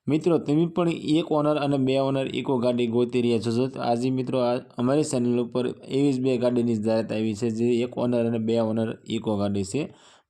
મિત્રો તમે પણ એક ઓનર અને બે ઓનર ઇકો ગાડી ગોતી રહ્યા છો તો આજે મિત્રો અમારી ચેનલ ઉપર એવી જ બે ગાડીની જાહેરાત આવી છે જે એક ઓનર અને બે ઓનર ઇકો ગાડી છે,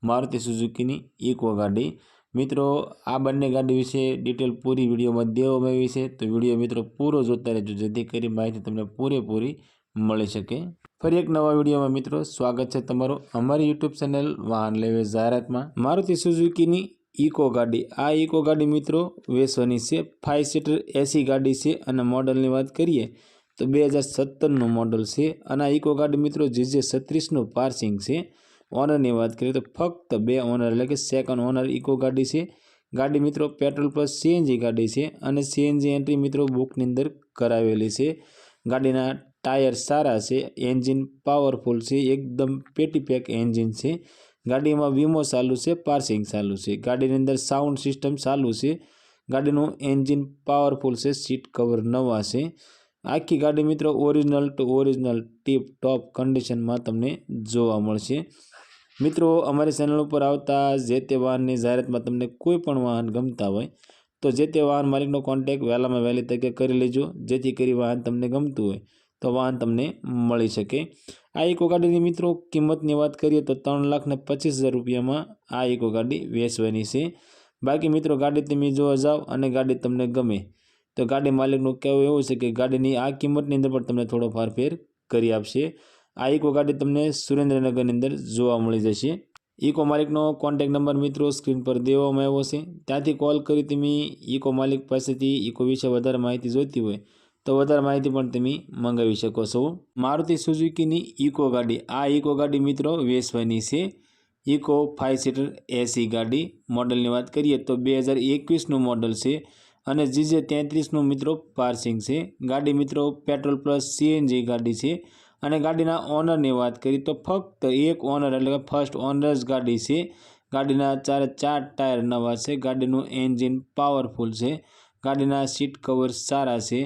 મારુતિ સુઝુકીની ઇકો ગાડી। મિત્રો આ બંને ગાડી વિશે ડિટેલ પૂરી વિડીયોમાં દેવામાં આવી છે, તો વિડીયો મિત્રો પૂરો જોતા રહેજો જેથી કરી માહિતી તમને પૂરેપૂરી મળી શકે। ફરી એક નવા વિડીયોમાં મિત્રો સ્વાગત છે તમારું અમારી યુટ્યુબ ચેનલ વાહન લેવે જાહેરાતમાં। મારુતિ સુઝુકીની ઇકો ગાડી, આ ઇકો ગાડી મિત્રો વેચવાની છે। 5 સીટર એસી ગાડી છે અને મોડલની વાત કરીએ તો 2017નું મોડલ છે અને આ ઇકો ગાડી મિત્રો GJ36નું પાર્સિંગ છે। ઓનરની વાત કરીએ તો ફક્ત બે ઓનર એટલે કે સેકન્ડ ઓનર ઇકો ગાડી છે। ગાડી મિત્રો પેટ્રોલ પ્લસ સીએનજી ગાડી છે અને સીએનજી એન્ટ્રી મિત્રો બુકની અંદર કરાવેલી છે। ગાડીના ટાયર સારા છે, એન્જિન પાવરફુલ છે, એકદમ પેટી પેક એન્જિન છે। ગાડીમાં વીમો ચાલુ છે, પાર્સિંગ ચાલુ છે। ગાડીની અંદર સાઉન્ડ સિસ્ટમ ચાલુ છે। ગાડીનું એન્જિન પાવરફુલ છે, સીટ કવર નવા છે। આખી ગાડી મિત્રો ઓરિજિનલ ટુ ઓરિજિનલ ટીપ ટોપ કન્ડિશનમાં તમને જોવા મળશે। મિત્રો અમારી ચેનલ ઉપર આવતા જે તે વાહનની જાહેરાતમાં તમને કોઈ પણ વાહન ગમતા હોય તો જે તે વાહન માલિકનો કોન્ટેક્ટ વહેલામાં વહેલી તકે કરી લેજો જેથી કરી વાહન તમને ગમતું હોય તો વાહન તમને મળી શકે। આ ઇકો ગાડીની મિત્રો કિંમતની વાત કરીએ તો 3,25,000 રૂપિયામાં આ ઇકો ગાડી વેચવાની છે। બાકી મિત્રો ગાડી તમે જોવા જાઓ અને ગાડી તમને ગમે તો ગાડી માલિકનું કહેવું એવું છે કે ગાડીની આ કિંમતની અંદર પણ તમને થોડો ફારફેર કરી આપશે। આ ઇકો ગાડી તમને સુરેન્દ્રનગરની અંદર જોવા મળી જશે। ઇકો માલિકનો કોન્ટેક્ટ નંબર મિત્રો સ્ક્રીન પર દેવામાં આવ્યો છે, ત્યાંથી કોલ કરી તમે ઇકો માલિક પાસેથી ઇકો વિશે વધારે માહિતી જોઈતી હોય તો વધારે માહિતી પણ તમે મંગાવી શકો છો। મારુતિ સુઝુકીની ઇકો ગાડી, આ ઇકો ગાડી મિત્રો વેચવાની છે। ઇકો 5 સીટર એસી ગાડી, મોડલની વાત કરીએ તો 2021નું મોડલ છે અને GJ33નું મિત્રો પાર્સિંગ છે। ગાડી મિત્રો પેટ્રોલ પ્લસ સીએનજી ગાડી છે અને ગાડીના ઓનરની વાત કરીએ તો ફક્ત એક ઓનર એટલે કે ફર્સ્ટ ઓનર જ ગાડી છે। ગાડીના ચારે ચાર ટાયર નવા છે। ગાડીનું એન્જિન પાવરફુલ છે। ગાડીના સીટ કવર સારા છે।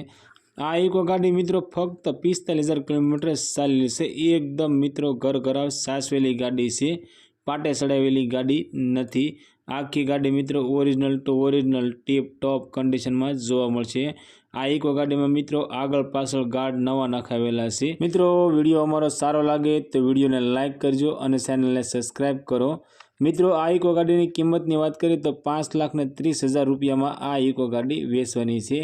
આ ઇકો ગાડી મિત્રો ફક્ત 45,000 કિલોમીટર ચાલેલી છે। એકદમ મિત્રો ઘર ઘરાવ સાસવેલી ગાડી છે, પાટે ચડાવેલી ગાડી નથી। આખી ગાડી મિત્રો ઓરિજિનલ ટુ ઓરિજિનલ ટીપ ટોપ કન્ડિશનમાં જોવા મળશે। આ ઇકો ગાડીમાં મિત્રો આગળ પાછળ ગાર્ડ નવા નખાવેલા છે। મિત્રો વિડીયો અમારો સારો લાગે તો વિડીયોને લાઇક કરજો અને ચેનલને સબસ્ક્રાઈબ કરો। મિત્રો આ ઇકો ગાડીની કિંમતની વાત કરીએ તો 5,30,000 રૂપિયામાં આ ઇકો ગાડી વેચવાની છે।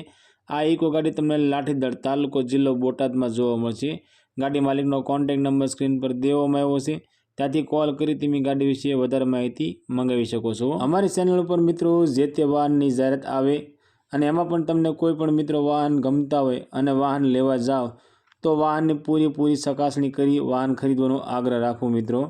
આ ઇકો ગાડી તમને લાઠીદળ તાલુકો જિલ્લો બોટાદમાં જોવા મળશે। ગાડી માલિકનો કોન્ટેક્ટ નંબર સ્ક્રીન પર દેવામાં આવ્યો છે, ત્યાંથી કોલ કરી તમે ગાડી વિશે વધારે માહિતી મંગાવી શકો છો। અમારી ચેનલ ઉપર મિત્રો જે તે વાહનની જાહેરાત આવે અને એમાં પણ તમને કોઈ પણ મિત્રો વાહન ગમતા હોય અને વાહન લેવા જાઓ તો વાહનની પૂરી ચકાસણી કરી વાહન ખરીદવાનો આગ્રહ રાખો મિત્રો।